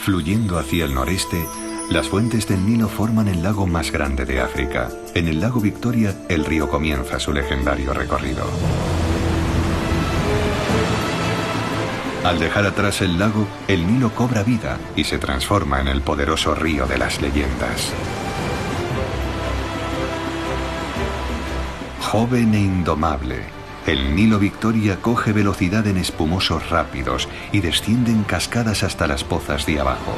Fluyendo hacia el noreste, las fuentes del Nilo forman el lago más grande de África. En el lago Victoria, el río comienza su legendario recorrido. Al dejar atrás el lago, el Nilo cobra vida y se transforma en el poderoso río de las leyendas. Joven e indomable, el Nilo Victoria coge velocidad en espumosos rápidos y desciende en cascadas hasta las pozas de abajo.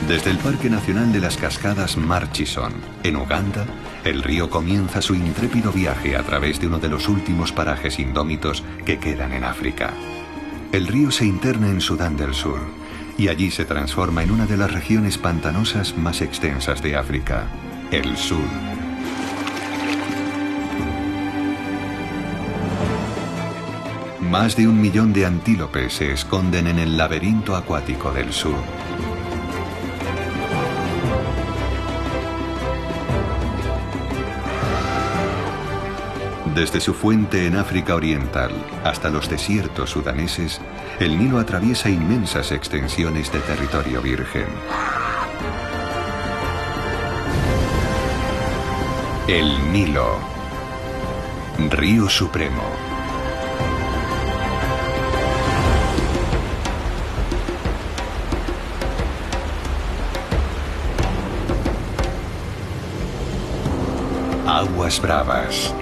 Desde el Parque Nacional de las Cascadas Murchison, en Uganda, el río comienza su intrépido viaje a través de uno de los últimos parajes indómitos que quedan en África. El río se interna en Sudán del Sur y allí se transforma en una de las regiones pantanosas más extensas de África, el sur. Más de 1 millón de antílopes se esconden en el laberinto acuático del sur. Desde su fuente en África Oriental hasta los desiertos sudaneses, el Nilo atraviesa inmensas extensiones de territorio virgen. El Nilo, río supremo. Aguas bravas.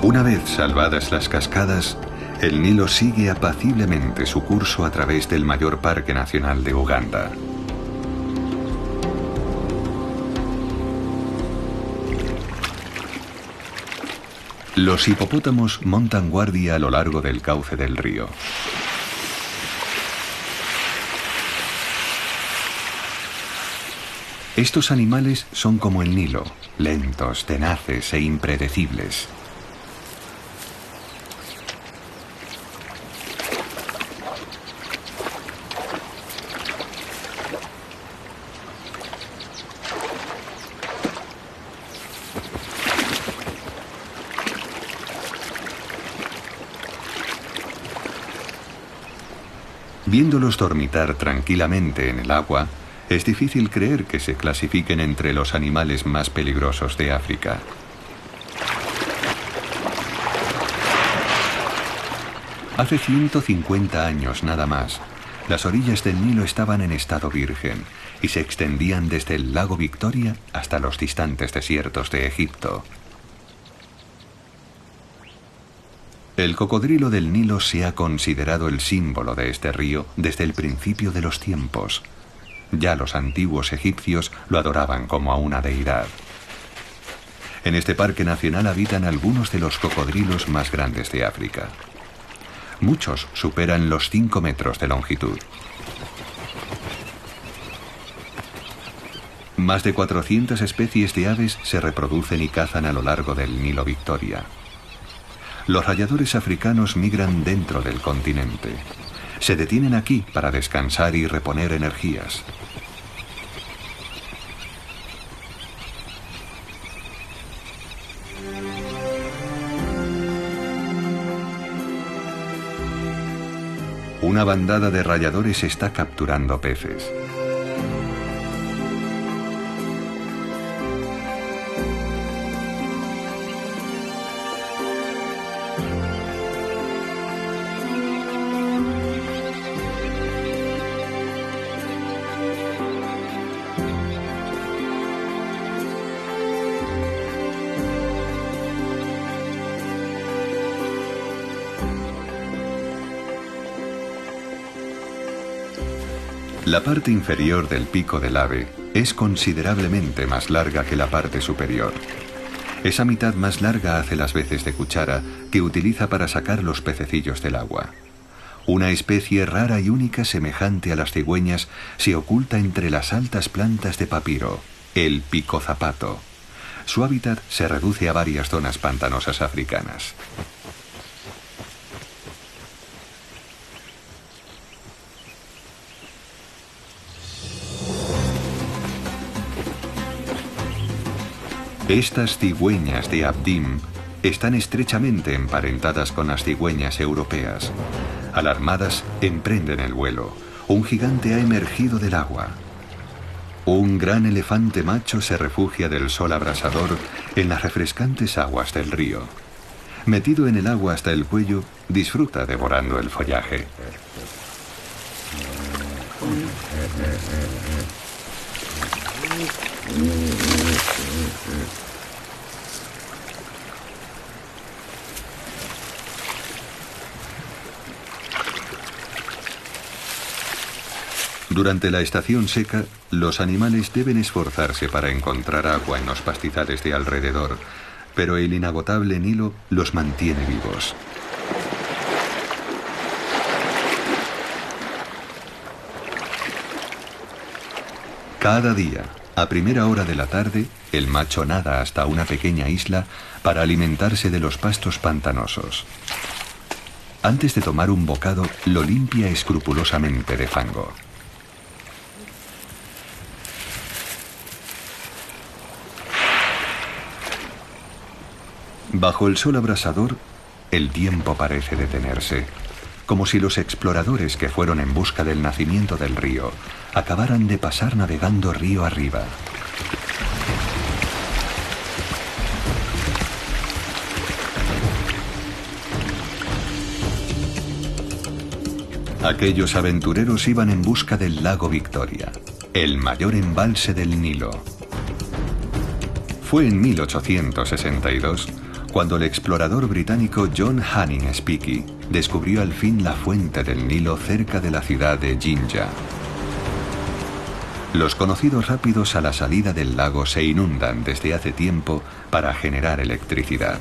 Una vez salvadas las cascadas, el Nilo sigue apaciblemente su curso a través del mayor parque nacional de Uganda. Los hipopótamos montan guardia a lo largo del cauce del río. Estos animales son como el Nilo, lentos, tenaces e impredecibles. Viéndolos dormitar tranquilamente en el agua, es difícil creer que se clasifiquen entre los animales más peligrosos de África. Hace 150 años nada más, las orillas del Nilo estaban en estado virgen y se extendían desde el lago Victoria hasta los distantes desiertos de Egipto. El cocodrilo del Nilo se ha considerado el símbolo de este río desde el principio de los tiempos. Ya los antiguos egipcios lo adoraban como a una deidad. En este parque nacional habitan algunos de los cocodrilos más grandes de África. Muchos superan los 5 metros de longitud. Más de 400 especies de aves se reproducen y cazan a lo largo del Nilo Victoria. Los rayadores africanos migran dentro del continente. Se detienen aquí para descansar y reponer energías. Una bandada de rayadores está capturando peces. La parte inferior del pico del ave es considerablemente más larga que la parte superior. Esa mitad más larga hace las veces de cuchara que utiliza para sacar los pececillos del agua. Una especie rara y única semejante a las cigüeñas se oculta entre las altas plantas de papiro, el picozapato. Su hábitat se reduce a varias zonas pantanosas africanas. Estas cigüeñas de Abdim están estrechamente emparentadas con las cigüeñas europeas. Alarmadas, emprenden el vuelo. Un gigante ha emergido del agua. Un gran elefante macho se refugia del sol abrasador en las refrescantes aguas del río. Metido en el agua hasta el cuello, disfruta devorando el follaje. Durante la estación seca, los animales deben esforzarse para encontrar agua en los pastizales de alrededor, pero el inagotable Nilo los mantiene vivos. Cada día, a primera hora de la tarde, el macho nada hasta una pequeña isla para alimentarse de los pastos pantanosos. Antes de tomar un bocado, lo limpia escrupulosamente de fango. Bajo el sol abrasador, el tiempo parece detenerse, como si los exploradores que fueron en busca del nacimiento del río acabaran de pasar navegando río arriba. Aquellos aventureros iban en busca del lago Victoria, el mayor embalse del Nilo. Fue en 1862 cuando el explorador británico John Hanning Speke descubrió al fin la fuente del Nilo cerca de la ciudad de Jinja. Los conocidos rápidos a la salida del lago se inundan desde hace tiempo para generar electricidad.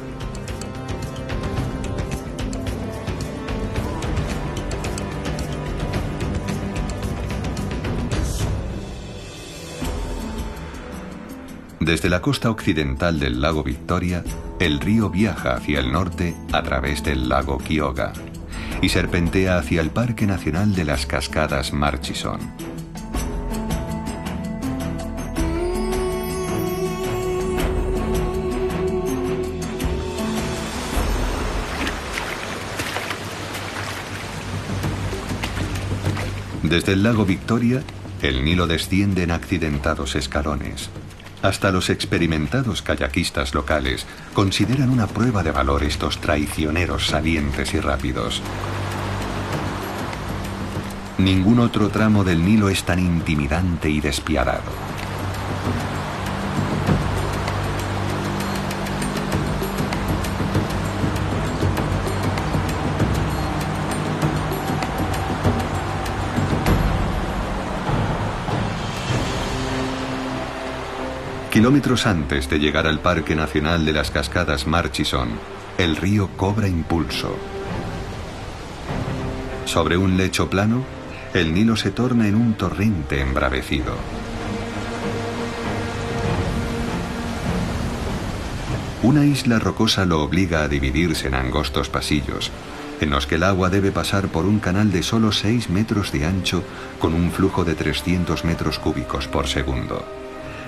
Desde la costa occidental del lago Victoria, el río viaja hacia el norte a través del lago Kyoga y serpentea hacia el Parque Nacional de las Cascadas Murchison. Desde el lago Victoria, el Nilo desciende en accidentados escalones. Hasta los experimentados kayakistas locales consideran una prueba de valor estos traicioneros salientes y rápidos. Ningún otro tramo del Nilo es tan intimidante y despiadado. Kilómetros antes de llegar al Parque Nacional de las Cascadas Murchison, el río cobra impulso. Sobre un lecho plano, el Nilo se torna en un torrente embravecido. Una isla rocosa lo obliga a dividirse en angostos pasillos, en los que el agua debe pasar por un canal de solo 6 metros de ancho con un flujo de 300 metros cúbicos por segundo.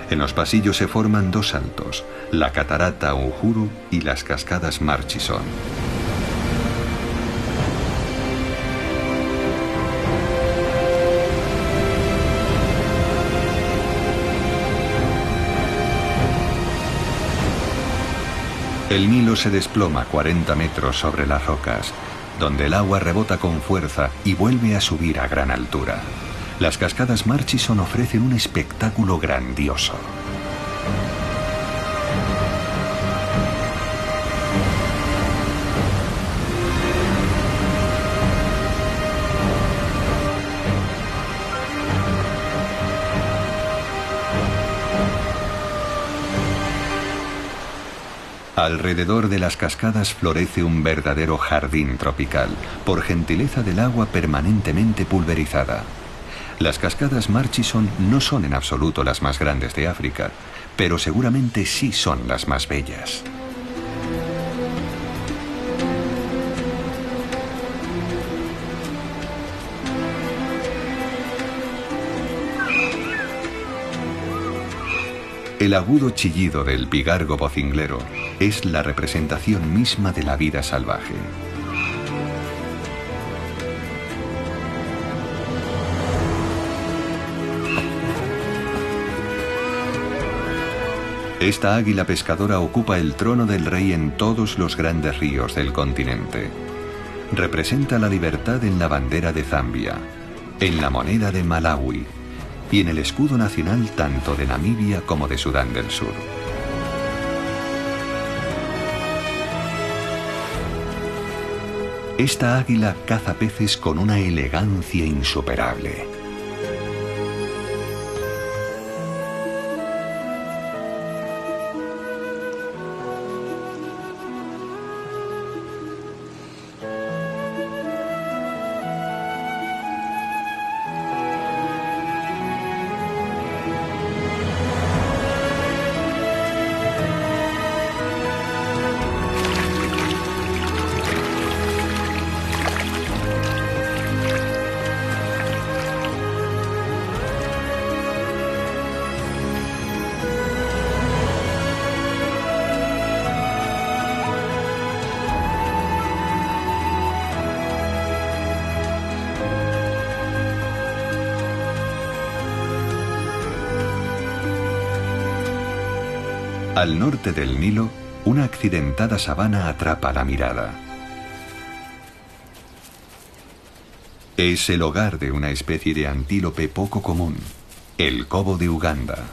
En los pasillos se forman dos saltos, la catarata Uhuru y las cascadas Murchison. El Nilo se desploma 40 metros sobre las rocas, donde el agua rebota con fuerza y vuelve a subir a gran altura. Las cascadas Murchison ofrecen un espectáculo grandioso. Alrededor de las cascadas florece un verdadero jardín tropical, por gentileza del agua permanentemente pulverizada. Las cascadas Murchison no son en absoluto las más grandes de África, pero seguramente sí son las más bellas. El agudo chillido del pigargo vocinglero es la representación misma de la vida salvaje. Esta águila pescadora ocupa el trono del rey en todos los grandes ríos del continente. Representa la libertad en la bandera de Zambia, en la moneda de Malawi y en el escudo nacional tanto de Namibia como de Sudán del Sur. Esta águila caza peces con una elegancia insuperable. Al norte del Nilo, una accidentada sabana atrapa la mirada. Es el hogar de una especie de antílope poco común, el cobo de Uganda.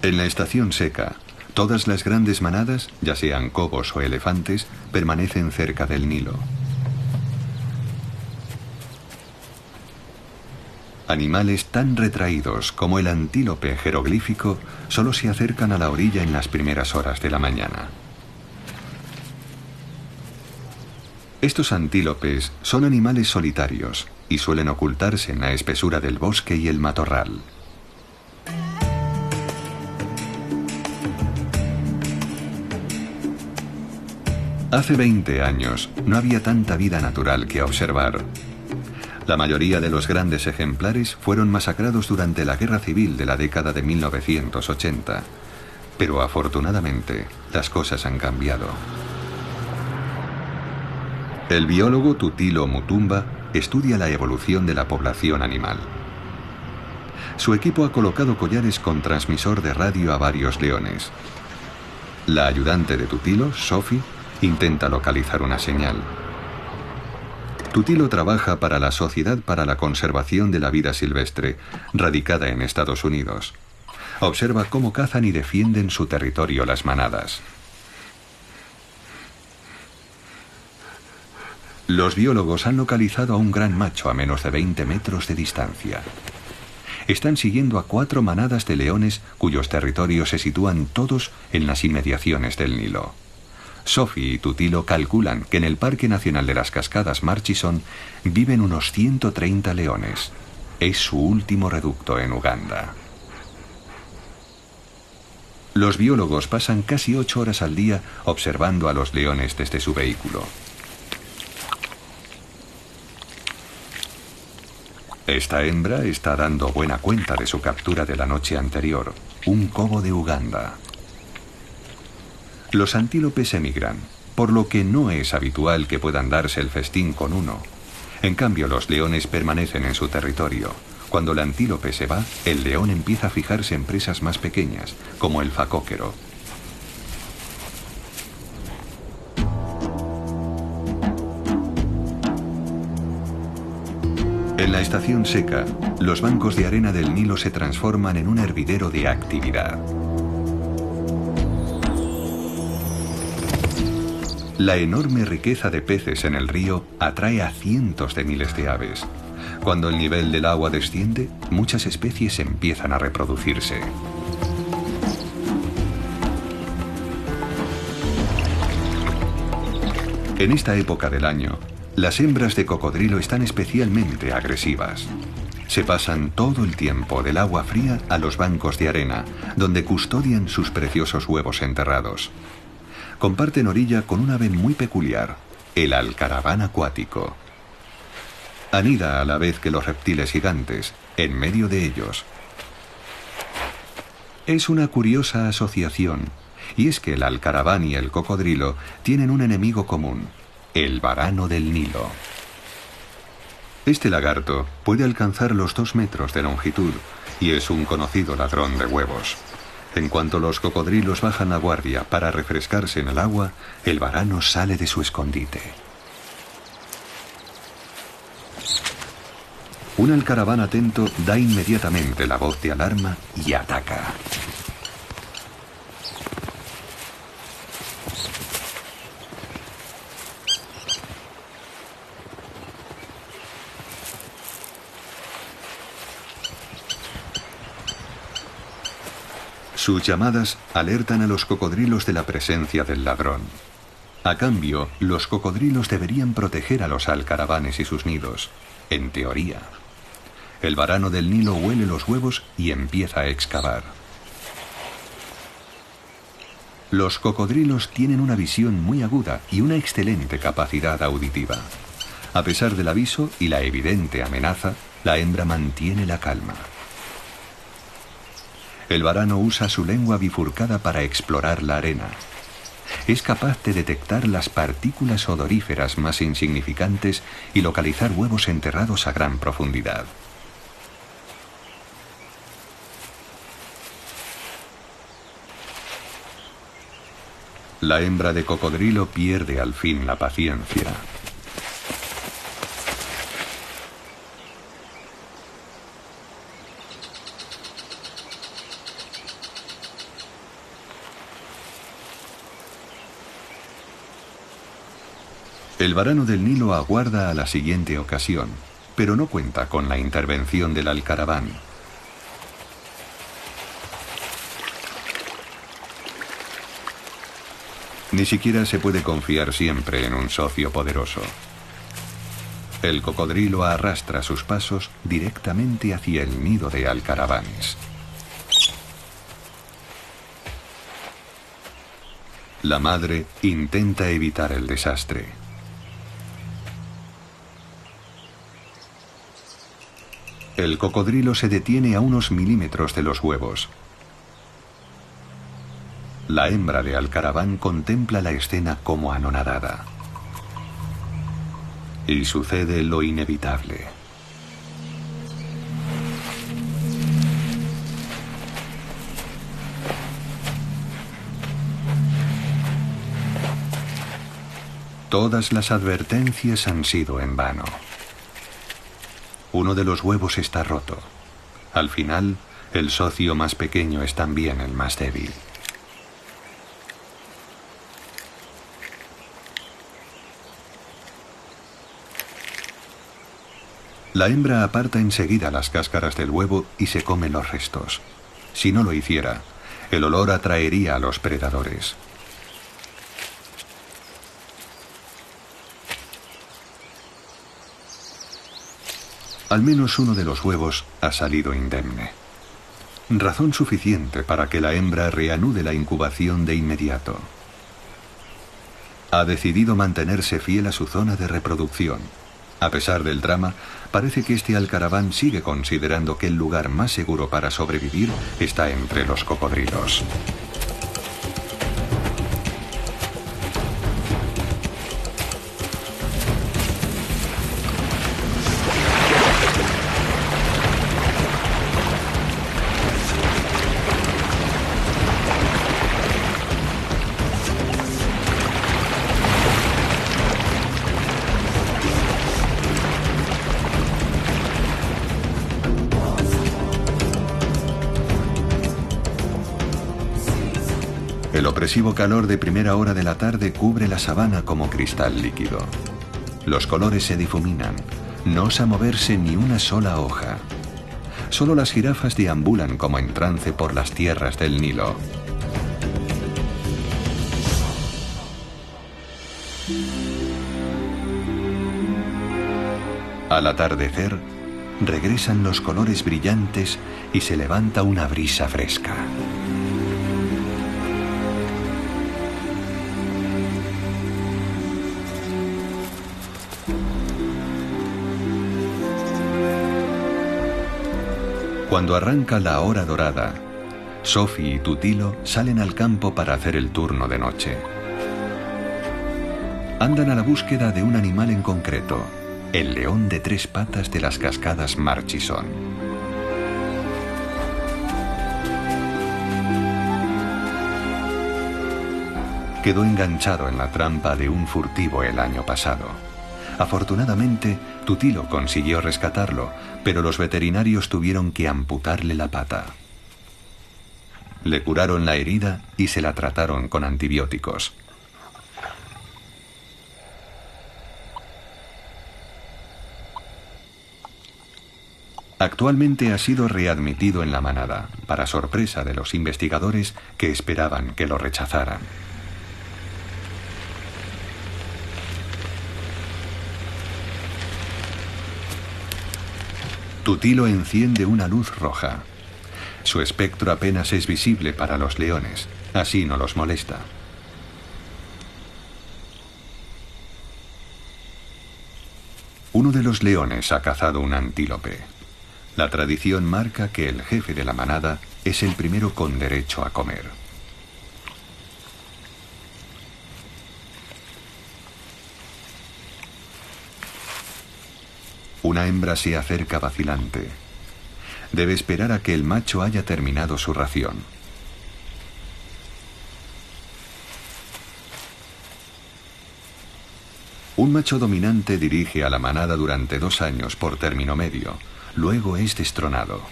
En la estación seca, todas las grandes manadas, ya sean cobos o elefantes, permanecen cerca del Nilo. Animales tan retraídos como el antílope jeroglífico solo se acercan a la orilla en las primeras horas de la mañana. Estos antílopes son animales solitarios y suelen ocultarse en la espesura del bosque y el matorral. Hace 20 años no había tanta vida natural que observar. La mayoría de los grandes ejemplares fueron masacrados durante la Guerra Civil de la década de 1980. Pero afortunadamente, las cosas han cambiado. El biólogo Tutilo Mutumba estudia la evolución de la población animal. Su equipo ha colocado collares con transmisor de radio a varios leones. La ayudante de Tutilo, Sophie, intenta localizar una señal. Tutilo trabaja para la Sociedad para la Conservación de la Vida Silvestre, radicada en Estados Unidos. Observa cómo cazan y defienden su territorio las manadas. Los biólogos han localizado a un gran macho a menos de 20 metros de distancia. Están siguiendo a 4 manadas de leones cuyos territorios se sitúan todos en las inmediaciones del Nilo. Sophie y Tutilo calculan que en el Parque Nacional de las Cascadas Murchison viven unos 130 leones. Es su último reducto en Uganda. Los biólogos pasan casi 8 horas al día observando a los leones desde su vehículo. Esta hembra está dando buena cuenta de su captura de la noche anterior, un cobo de Uganda. Los antílopes emigran, por lo que no es habitual que puedan darse el festín con uno. En cambio, los leones permanecen en su territorio. Cuando el antílope se va, el león empieza a fijarse en presas más pequeñas, como el facóquero. En la estación seca, los bancos de arena del Nilo se transforman en un hervidero de actividad. La enorme riqueza de peces en el río atrae a cientos de miles de aves. Cuando el nivel del agua desciende, muchas especies empiezan a reproducirse. En esta época del año, las hembras de cocodrilo están especialmente agresivas. Se pasan todo el tiempo del agua fría a los bancos de arena, donde custodian sus preciosos huevos enterrados. Comparten orilla con un ave muy peculiar, el alcaraván acuático. Anida a la vez que los reptiles gigantes, en medio de ellos. Es una curiosa asociación, y es que el alcaraván y el cocodrilo tienen un enemigo común, el varano del Nilo. Este lagarto puede alcanzar los 2 metros de longitud y es un conocido ladrón de huevos. En cuanto los cocodrilos bajan la guardia para refrescarse en el agua, el varano sale de su escondite. Un alcaraván atento da inmediatamente la voz de alarma y ataca. Sus llamadas alertan a los cocodrilos de la presencia del ladrón. A cambio, los cocodrilos deberían proteger a los alcaravanes y sus nidos, en teoría. El varano del Nilo huele los huevos y empieza a excavar. Los cocodrilos tienen una visión muy aguda y una excelente capacidad auditiva. A pesar del aviso y la evidente amenaza, la hembra mantiene la calma. El varano usa su lengua bifurcada para explorar la arena. Es capaz de detectar las partículas odoríferas más insignificantes y localizar huevos enterrados a gran profundidad. La hembra de cocodrilo pierde al fin la paciencia. El varano del Nilo aguarda a la siguiente ocasión, pero no cuenta con la intervención del alcaraván. Ni siquiera se puede confiar siempre en un socio poderoso. El cocodrilo arrastra sus pasos directamente hacia el nido de alcaravanes. La madre intenta evitar el desastre. El cocodrilo se detiene a unos milímetros de los huevos. La hembra de alcaraván contempla la escena como anonadada. Y sucede lo inevitable. Todas las advertencias han sido en vano. Uno de los huevos está roto. Al final, el socio más pequeño es también el más débil. La hembra aparta enseguida las cáscaras del huevo y se come los restos. Si no lo hiciera, el olor atraería a los predadores. Al menos uno de los huevos ha salido indemne. Razón suficiente para que la hembra reanude la incubación de inmediato. Ha decidido mantenerse fiel a su zona de reproducción. A pesar del drama, parece que este alcaraván sigue considerando que el lugar más seguro para sobrevivir está entre los cocodrilos. El opresivo calor de primera hora de la tarde cubre la sabana como cristal líquido. Los colores se difuminan, no osa moverse ni una sola hoja. Solo las jirafas deambulan como en trance por las tierras del Nilo. Al atardecer, regresan los colores brillantes y se levanta una brisa fresca. Cuando arranca la hora dorada, Sophie y Tutilo salen al campo para hacer el turno de noche. Andan a la búsqueda de un animal en concreto, el león de 3 patas de las cascadas Murchison. Quedó enganchado en la trampa de un furtivo el año pasado. Afortunadamente, Tutilo consiguió rescatarlo, pero los veterinarios tuvieron que amputarle la pata. Le curaron la herida y se la trataron con antibióticos. Actualmente ha sido readmitido en la manada, para sorpresa de los investigadores que esperaban que lo rechazaran. Tutilo enciende una luz roja. Su espectro apenas es visible para los leones, así no los molesta. Uno de los leones ha cazado un antílope. La tradición marca que el jefe de la manada es el primero con derecho a comer. Una hembra se acerca vacilante. Debe esperar a que el macho haya terminado su ración. Un macho dominante dirige a la manada durante 2 años por término medio. Luego es destronado.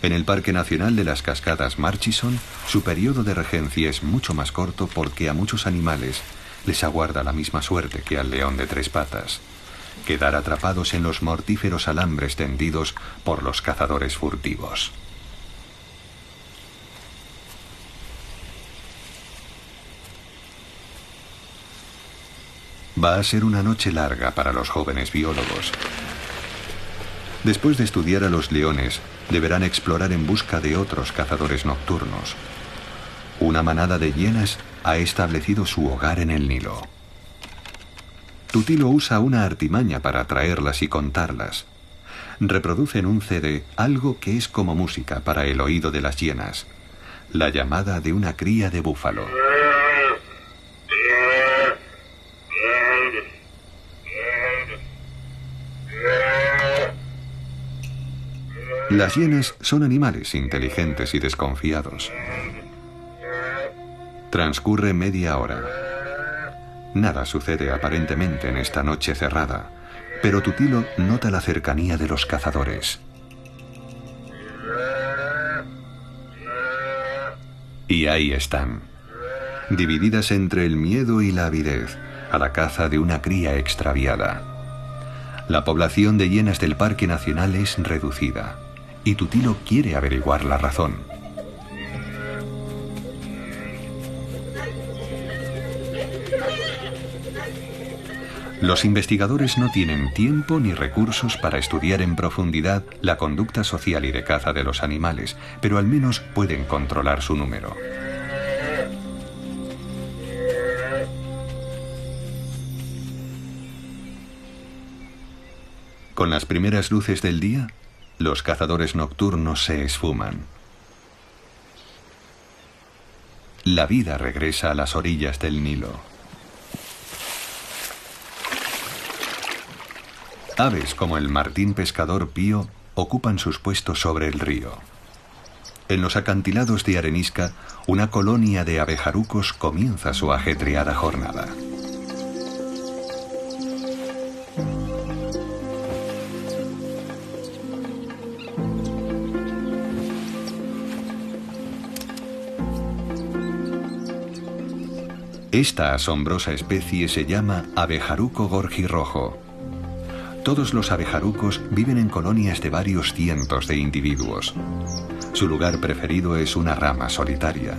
En el Parque Nacional de las Cascadas Murchison, su periodo de regencia es mucho más corto porque a muchos animales les aguarda la misma suerte que al león de 3 patas: quedar atrapados en los mortíferos alambres tendidos por los cazadores furtivos. Va a ser una noche larga para los jóvenes biólogos. Después de estudiar a los leones, deberán explorar en busca de otros cazadores nocturnos. Una manada de hienas ha establecido su hogar en el Nilo. Tutilo usa una artimaña para atraerlas y contarlas. Reproduce en un CD algo que es como música para el oído de las hienas: la llamada de una cría de búfalo. Las hienas son animales inteligentes y desconfiados. Transcurre media hora. Nada sucede aparentemente en esta noche cerrada, pero Tutilo nota la cercanía de los cazadores. Y ahí están, divididas entre el miedo y la avidez, a la caza de una cría extraviada. La población de hienas del Parque Nacional es reducida, y Tutilo quiere averiguar la razón. Los investigadores no tienen tiempo ni recursos para estudiar en profundidad la conducta social y de caza de los animales, pero al menos pueden controlar su número. Con las primeras luces del día, los cazadores nocturnos se esfuman. La vida regresa a las orillas del Nilo. Aves como el martín pescador pío ocupan sus puestos sobre el río. En los acantilados de arenisca, una colonia de abejarucos comienza su ajetreada jornada. Esta asombrosa especie se llama abejaruco gorjirrojo. Todos los abejarucos viven en colonias de varios cientos de individuos. Su lugar preferido es una rama solitaria.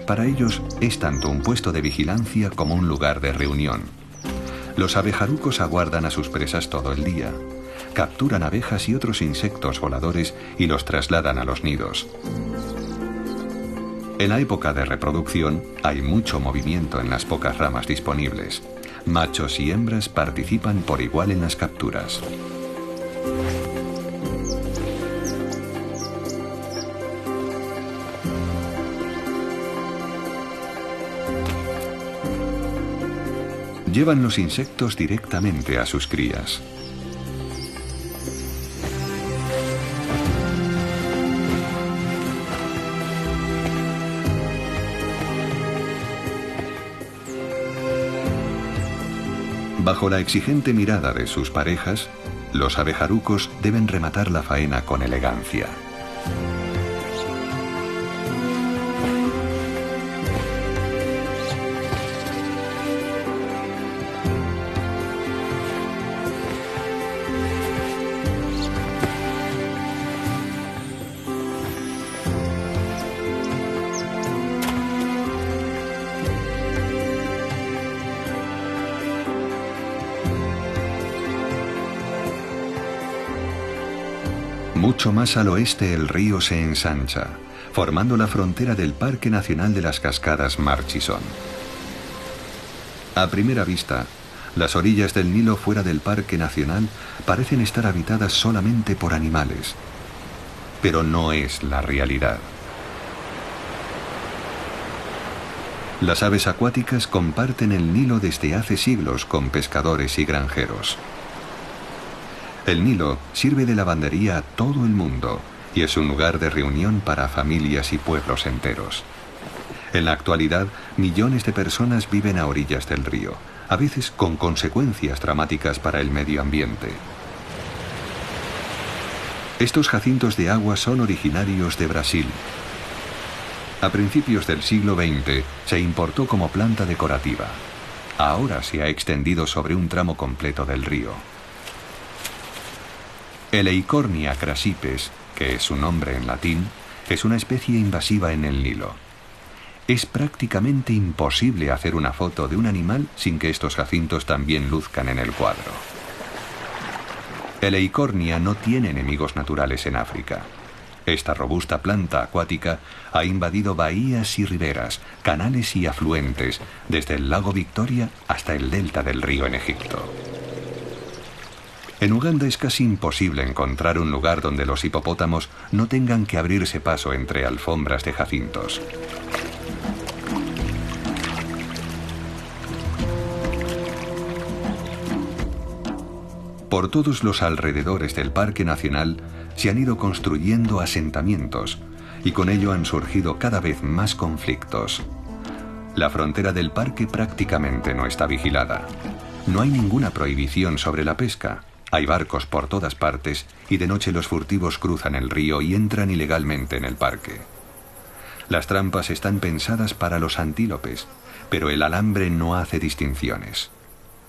Para ellos es tanto un puesto de vigilancia como un lugar de reunión. Los abejarucos aguardan a sus presas todo el día. Capturan abejas y otros insectos voladores y los trasladan a los nidos. En la época de reproducción hay mucho movimiento en las pocas ramas disponibles. Machos y hembras participan por igual en las capturas. llevan los insectos directamente a sus crías. Bajo la exigente mirada de sus parejas, los abejarucos deben rematar la faena con elegancia. Mucho más al oeste el río se ensancha, formando la frontera del Parque Nacional de las Cascadas Murchison. A primera vista, las orillas del Nilo fuera del Parque Nacional parecen estar habitadas solamente por animales, pero no es la realidad. Las aves acuáticas comparten el Nilo desde hace siglos con pescadores y granjeros. El Nilo sirve de lavandería a todo el mundo y es un lugar de reunión para familias y pueblos enteros. En la actualidad, millones de personas viven a orillas del río, a veces con consecuencias dramáticas para el medio ambiente. Estos jacintos de agua son originarios de Brasil. A principios del siglo XX se importó como planta decorativa. Ahora se ha extendido sobre un tramo completo del río. Eleichornia crassipes, que es su nombre en latín, es una especie invasiva en el Nilo. Es prácticamente imposible hacer una foto de un animal sin que estos jacintos también luzcan en el cuadro. Eleichornia no tiene enemigos naturales en África. Esta robusta planta acuática ha invadido bahías y riberas, canales y afluentes, desde el lago Victoria hasta el delta del río en Egipto. En Uganda es casi imposible encontrar un lugar donde los hipopótamos no tengan que abrirse paso entre alfombras de jacintos. Por todos los alrededores del Parque Nacional se han ido construyendo asentamientos y con ello han surgido cada vez más conflictos. La frontera del parque prácticamente no está vigilada. No hay ninguna prohibición sobre la pesca. Hay barcos por todas partes y de noche los furtivos cruzan el río y entran ilegalmente en el parque. Las trampas están pensadas para los antílopes, pero el alambre no hace distinciones.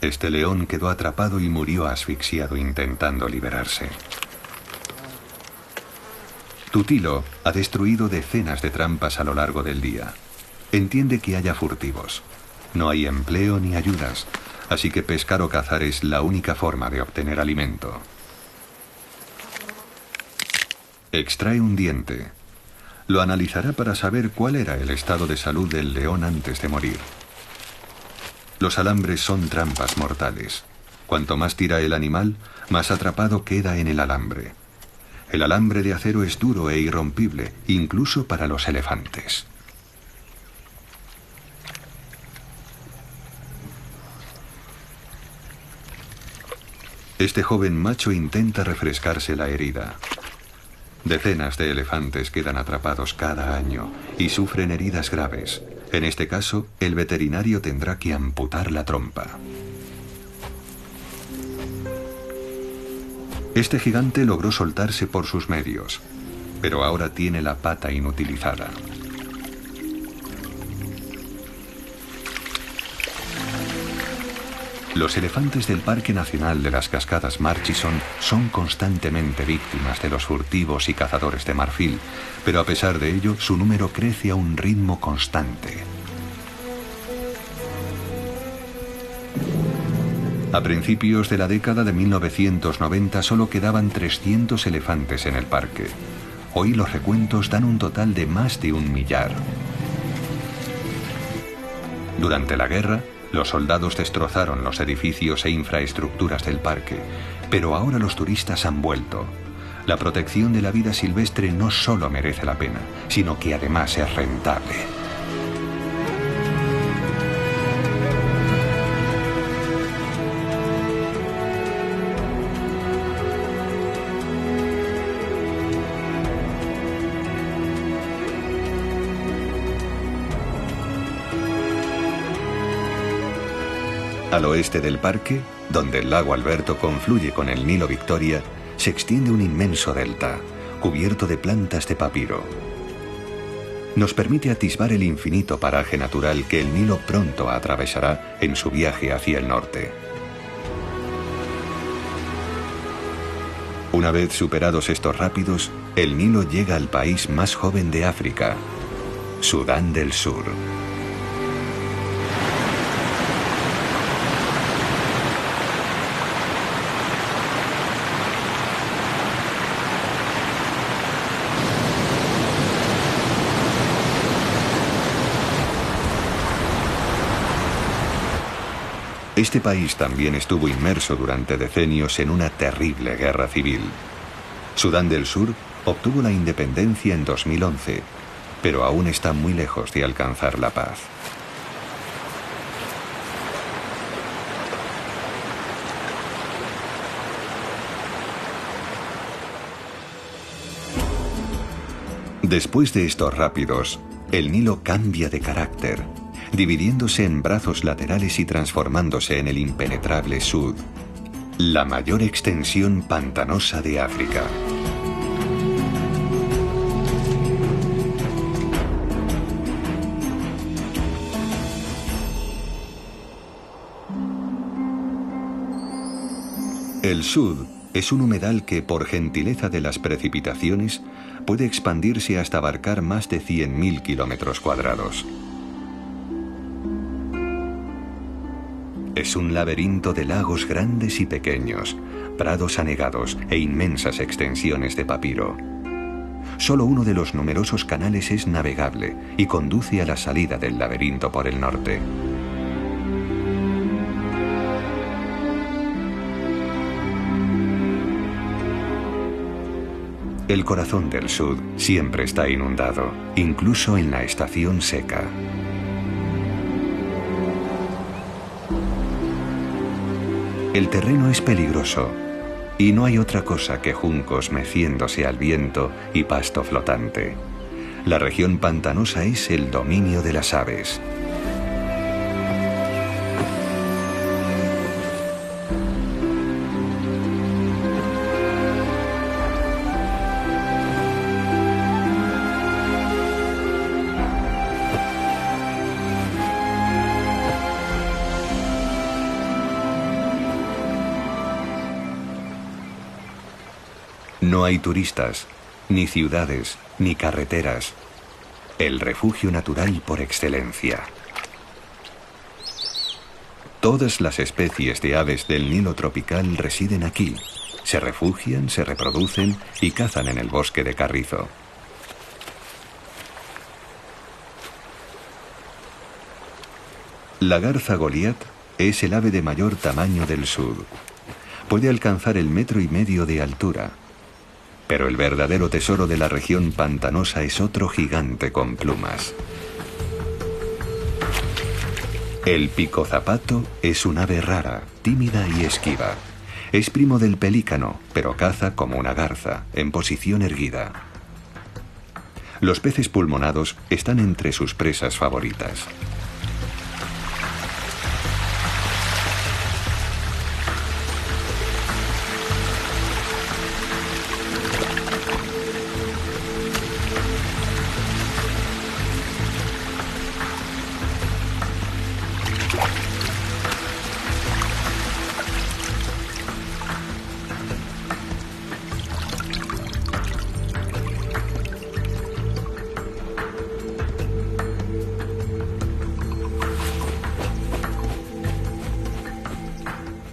Este león quedó atrapado y murió asfixiado intentando liberarse. Tutilo ha destruido decenas de trampas a lo largo del día. Entiende que haya furtivos. No hay empleo ni ayudas. Así que pescar o cazar es la única forma de obtener alimento. Extrae un diente. Lo analizará para saber cuál era el estado de salud del león antes de morir. Los alambres son trampas mortales. Cuanto más tira el animal, más atrapado queda en el alambre. El alambre de acero es duro e irrompible, incluso para los elefantes. Este joven macho intenta refrescarse la herida. Decenas de elefantes quedan atrapados cada año y sufren heridas graves. En este caso, el veterinario tendrá que amputar la trompa. Este gigante logró soltarse por sus medios, pero ahora tiene la pata inutilizada. Los elefantes del Parque Nacional de las Cascadas Murchison son constantemente víctimas de los furtivos y cazadores de marfil, pero a pesar de ello, su número crece a un ritmo constante. A principios de la década de 1990 solo quedaban 300 elefantes en el parque. Hoy los recuentos dan un total de más de 1 millar. Durante la guerra, los soldados destrozaron los edificios e infraestructuras del parque, pero ahora los turistas han vuelto. La protección de la vida silvestre no solo merece la pena, sino que además es rentable. Al oeste del parque, donde el lago Alberto confluye con el Nilo Victoria, se extiende un inmenso delta, cubierto de plantas de papiro. Nos permite atisbar el infinito paraje natural que el Nilo pronto atravesará en su viaje hacia el norte. Una vez superados estos rápidos, el Nilo llega al país más joven de África, Sudán del Sur. Este país también estuvo inmerso durante decenios en una terrible guerra civil. Sudán del Sur obtuvo la independencia en 2011, pero aún está muy lejos de alcanzar la paz. Después de estos rápidos, el Nilo cambia de carácter, dividiéndose en brazos laterales y transformándose en el impenetrable Sud, la mayor extensión pantanosa de África. El Sud es un humedal que, por gentileza de las precipitaciones, puede expandirse hasta abarcar más de 100.000 kilómetros cuadrados. Es un laberinto de lagos grandes y pequeños, prados anegados e inmensas extensiones de papiro. Solo uno de los numerosos canales es navegable y conduce a la salida del laberinto por el norte. El corazón del Sud siempre está inundado, incluso en la estación seca. El terreno es peligroso y no hay otra cosa que juncos meciéndose al viento y pasto flotante. La región pantanosa es el dominio de las aves. No hay turistas, ni ciudades, ni carreteras. El refugio natural por excelencia. Todas las especies de aves del Nilo tropical residen aquí. Se refugian, se reproducen y cazan en el bosque de carrizo. La garza Goliat es el ave de mayor tamaño del Sud. Puede alcanzar el 1,5 metros de altura. Pero el verdadero tesoro de la región pantanosa es otro gigante con plumas. El picozapato es un ave rara, tímida y esquiva. Es primo del pelícano, pero caza como una garza, en posición erguida. Los peces pulmonados están entre sus presas favoritas.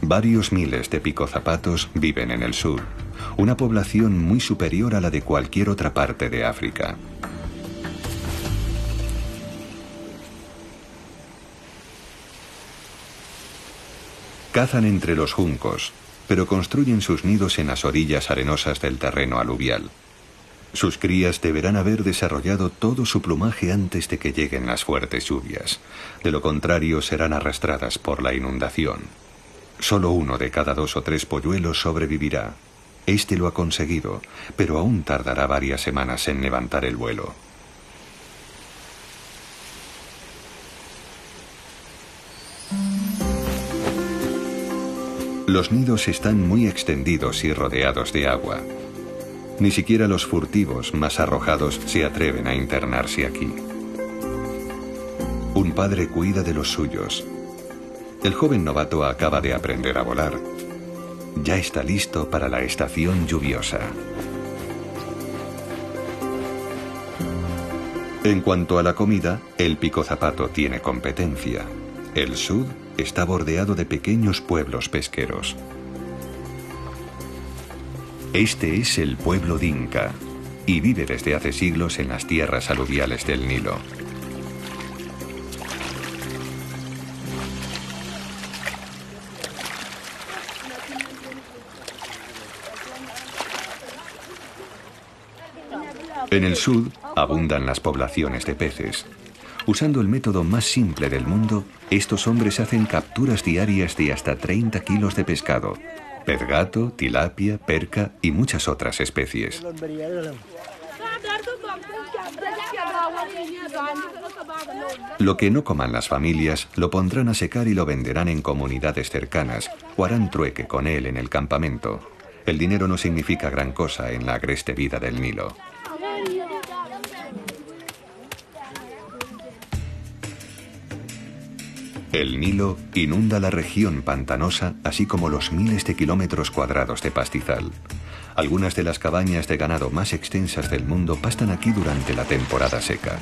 Varios miles de picozapatos viven en el sur, una población muy superior a la de cualquier otra parte de África. Cazan entre los juncos, pero construyen sus nidos en las orillas arenosas del terreno aluvial. Sus crías deberán haber desarrollado todo su plumaje antes de que lleguen las fuertes lluvias. De lo contrario, serán arrastradas por la inundación. Solo uno de cada 2 o 3 polluelos sobrevivirá. Este lo ha conseguido, pero aún tardará varias semanas en levantar el vuelo. Los nidos están muy extendidos y rodeados de agua. Ni siquiera los furtivos más arrojados se atreven a internarse aquí. Un padre cuida de los suyos. El joven novato acaba de aprender a volar. Ya está listo para la estación lluviosa. En cuanto a la comida, el Pico Zapato tiene competencia. El sud está bordeado de pequeños pueblos pesqueros. Este es el pueblo dinka y vive desde hace siglos en las tierras aluviales del Nilo. En el sud abundan las poblaciones de peces. Usando el método más simple del mundo, estos hombres hacen capturas diarias de hasta 30 kilos de pescado, pez gato, tilapia, perca y muchas otras especies. Lo que no coman las familias lo pondrán a secar y lo venderán en comunidades cercanas o harán trueque con él en el campamento. El dinero no significa gran cosa en la agreste vida del Nilo. El Nilo inunda la región pantanosa, así como los miles de kilómetros cuadrados de pastizal. Algunas de las cabañas de ganado más extensas del mundo pastan aquí durante la temporada seca.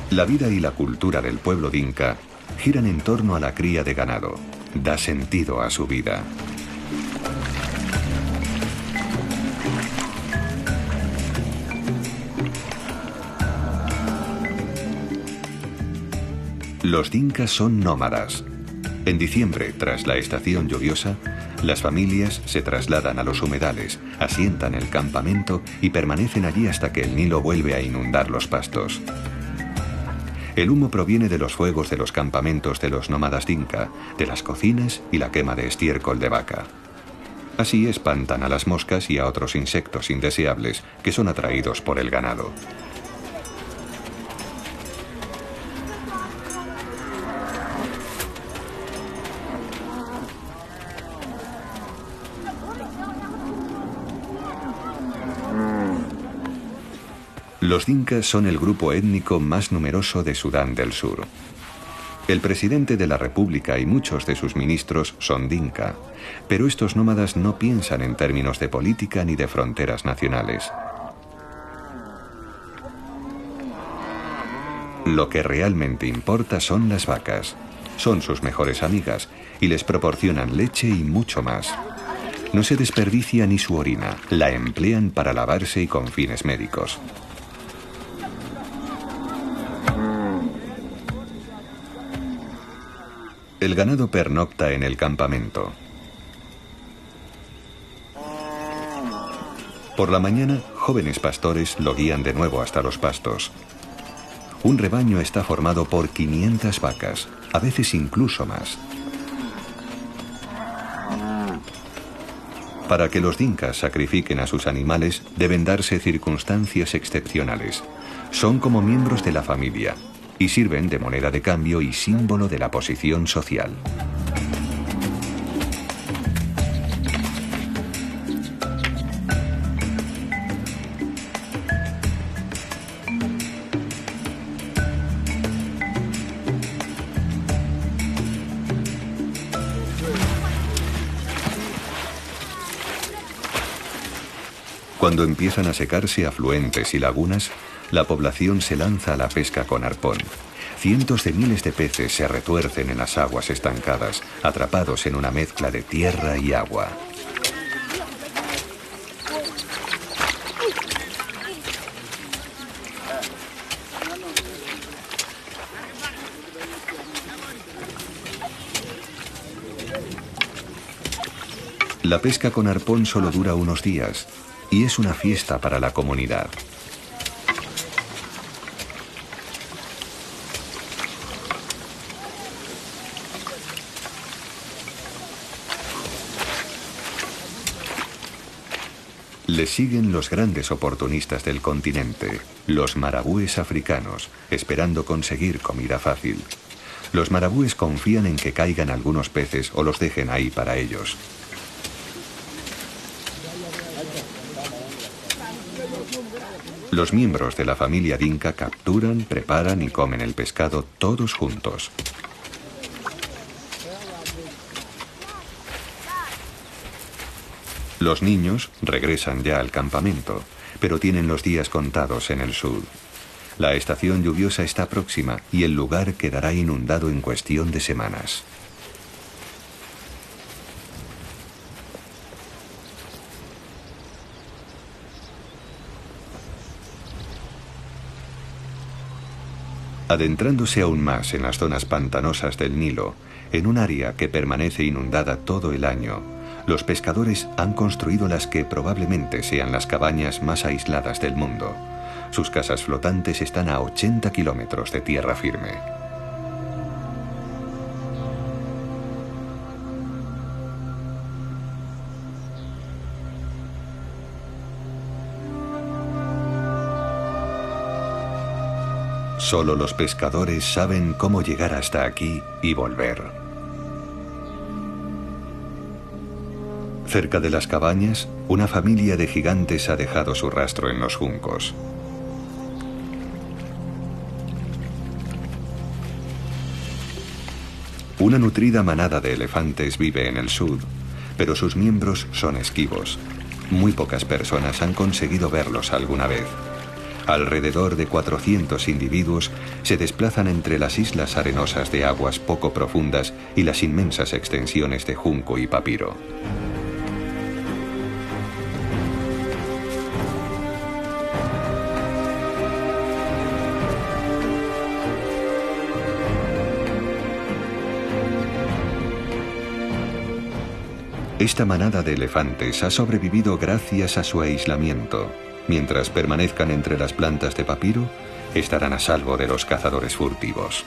La vida y la cultura del pueblo dinka giran en torno a la cría de ganado. Da sentido a su vida. Los dinkas son nómadas. En diciembre, tras la estación lluviosa, las familias se trasladan a los humedales, asientan el campamento y permanecen allí hasta que el Nilo vuelve a inundar los pastos. El humo proviene de los fuegos de los campamentos de los nómadas dinka, de las cocinas y la quema de estiércol de vaca. Así espantan a las moscas y a otros insectos indeseables que son atraídos por el ganado. Los dinkas son el grupo étnico más numeroso de Sudán del Sur. El presidente de la República y muchos de sus ministros son dinka, pero estos nómadas no piensan en términos de política ni de fronteras nacionales. Lo que realmente importa son las vacas. Son sus mejores amigas y les proporcionan leche y mucho más. No se desperdicia ni su orina, la emplean para lavarse y con fines médicos. El ganado pernocta en el campamento. Por la mañana, jóvenes pastores lo guían de nuevo hasta los pastos. Un rebaño está formado por 500 vacas, a veces incluso más. Para que los dinkas sacrifiquen a sus animales, deben darse circunstancias excepcionales. Son como miembros de la familia y sirven de moneda de cambio y símbolo de la posición social. Cuando empiezan a secarse afluentes y lagunas, la población se lanza a la pesca con arpón. Cientos de miles de peces se retuercen en las aguas estancadas, atrapados en una mezcla de tierra y agua. La pesca con arpón solo dura unos días y es una fiesta para la comunidad. Le siguen los grandes oportunistas del continente, los marabúes africanos, esperando conseguir comida fácil. Los marabúes confían en que caigan algunos peces o los dejen ahí para ellos. Los miembros de la familia Dinka capturan, preparan y comen el pescado todos juntos. Los niños regresan ya al campamento, pero tienen los días contados en el sur. La estación lluviosa está próxima y el lugar quedará inundado en cuestión de semanas. Adentrándose aún más en las zonas pantanosas del Nilo, en un área que permanece inundada todo el año, los pescadores han construido las que probablemente sean las cabañas más aisladas del mundo. Sus casas flotantes están a 80 kilómetros de tierra firme. Solo los pescadores saben cómo llegar hasta aquí y volver. Cerca de las cabañas, una familia de gigantes ha dejado su rastro en los juncos. Una nutrida manada de elefantes vive en el sur, pero sus miembros son esquivos. Muy pocas personas han conseguido verlos alguna vez. Alrededor de 400 individuos se desplazan entre las islas arenosas de aguas poco profundas y las inmensas extensiones de junco y papiro. Esta manada de elefantes ha sobrevivido gracias a su aislamiento. Mientras permanezcan entre las plantas de papiro, estarán a salvo de los cazadores furtivos.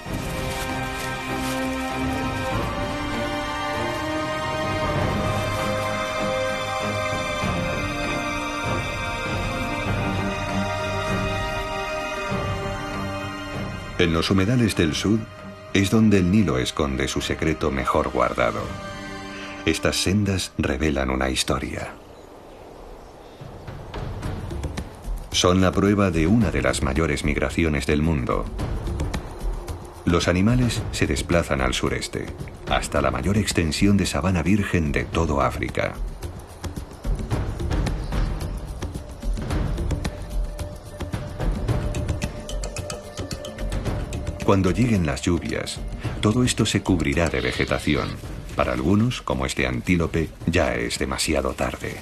En los humedales del sur es donde el Nilo esconde su secreto mejor guardado. Estas sendas revelan una historia. Son la prueba de una de las mayores migraciones del mundo. Los animales se desplazan al sureste, hasta la mayor extensión de sabana virgen de todo África. Cuando lleguen las lluvias, todo esto se cubrirá de vegetación. Para algunos, como este antílope, ya es demasiado tarde.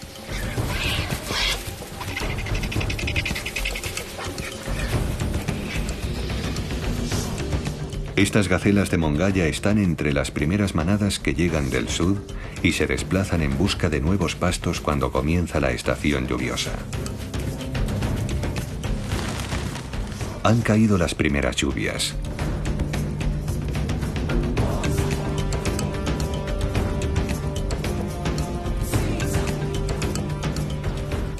Estas gacelas de Mongaya están entre las primeras manadas que llegan del sur y se desplazan en busca de nuevos pastos cuando comienza la estación lluviosa. Han caído las primeras lluvias.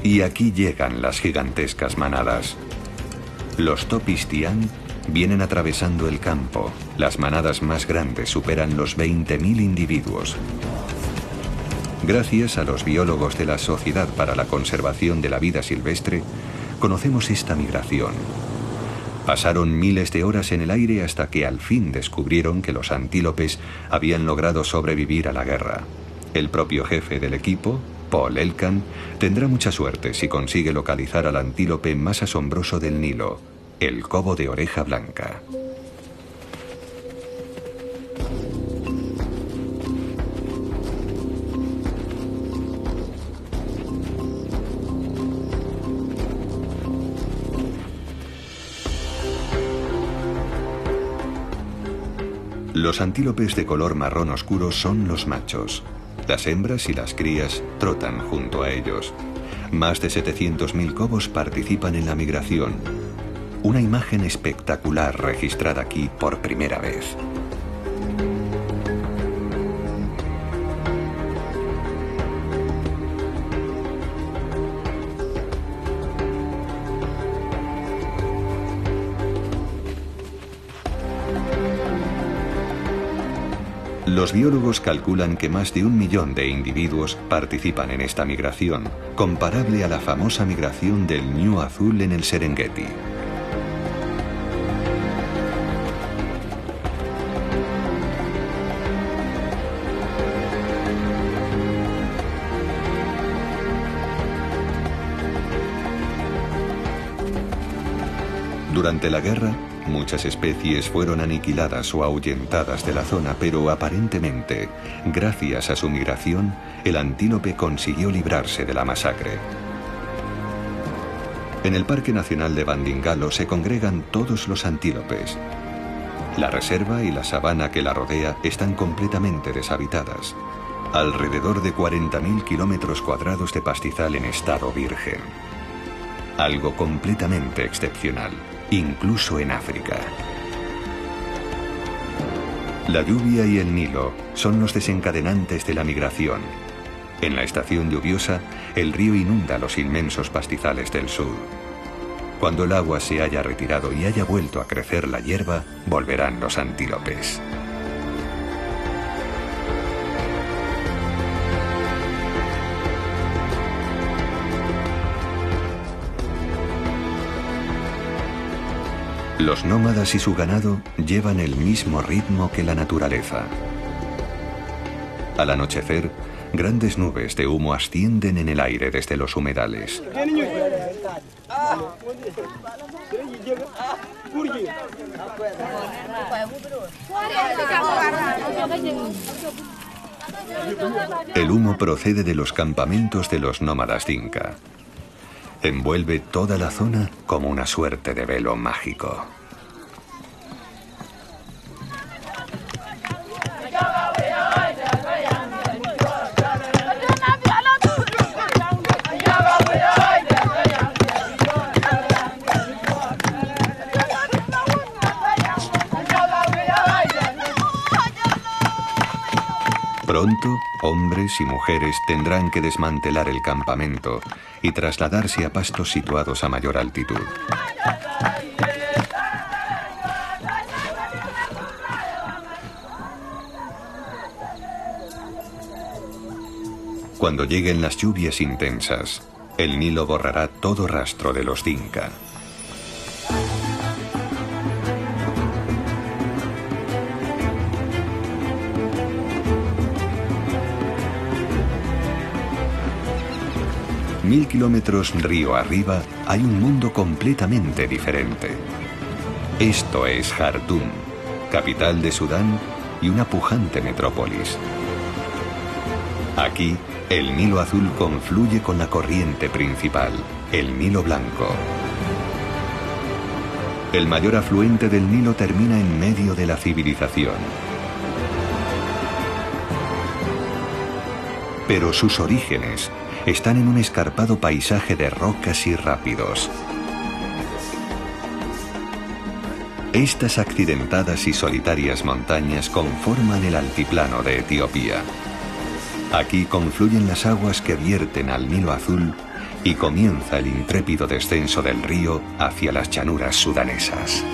Y aquí llegan las gigantescas manadas. Los Topistián vienen atravesando el campo. Las manadas más grandes superan los 20.000 individuos. Gracias a los biólogos de la Sociedad para la Conservación de la Vida Silvestre, conocemos esta migración. Pasaron miles de horas en el aire hasta que al fin descubrieron que los antílopes habían logrado sobrevivir a la guerra. El propio jefe del equipo, Paul Elkan, tendrá mucha suerte si consigue localizar al antílope más asombroso del Nilo, el cobo de oreja blanca. Los antílopes de color marrón oscuro son los machos. Las hembras y las crías trotan junto a ellos. Más de 700.000 cobos participan en la migración. Una imagen espectacular registrada aquí por primera vez. Los biólogos calculan que más de 1 millón de individuos participan en esta migración, comparable a la famosa migración del ñu azul en el Serengeti. Durante la guerra, muchas especies fueron aniquiladas o ahuyentadas de la zona, pero aparentemente, gracias a su migración, el antílope consiguió librarse de la masacre. En el Parque Nacional de Bandingalo se congregan todos los antílopes. La reserva y la sabana que la rodea están completamente deshabitadas. Alrededor de 40.000 kilómetros cuadrados de pastizal en estado virgen. Algo completamente excepcional, incluso en África. La lluvia y el Nilo son los desencadenantes de la migración. En la estación lluviosa, el río inunda los inmensos pastizales del sur. Cuando el agua se haya retirado y haya vuelto a crecer la hierba, volverán los antílopes. Los nómadas y su ganado llevan el mismo ritmo que la naturaleza. Al anochecer, grandes nubes de humo ascienden en el aire desde los humedales. El humo procede de los campamentos de los nómadas dinka. Envuelve toda la zona como una suerte de velo mágico. Pronto, hombres y mujeres tendrán que desmantelar el campamento y trasladarse a pastos situados a mayor altitud. Cuando lleguen las lluvias intensas, el Nilo borrará todo rastro de los dinka. Mil kilómetros río arriba hay un mundo completamente diferente. Esto es Jartum, capital de Sudán y una pujante metrópolis. Aquí, el Nilo Azul confluye con la corriente principal, el Nilo Blanco. El mayor afluente del Nilo termina en medio de la civilización. Pero sus orígenes están en un escarpado paisaje de rocas y rápidos. Estas accidentadas y solitarias montañas conforman el altiplano de Etiopía. Aquí confluyen las aguas que vierten al Nilo Azul y comienza el intrépido descenso del río hacia las llanuras sudanesas.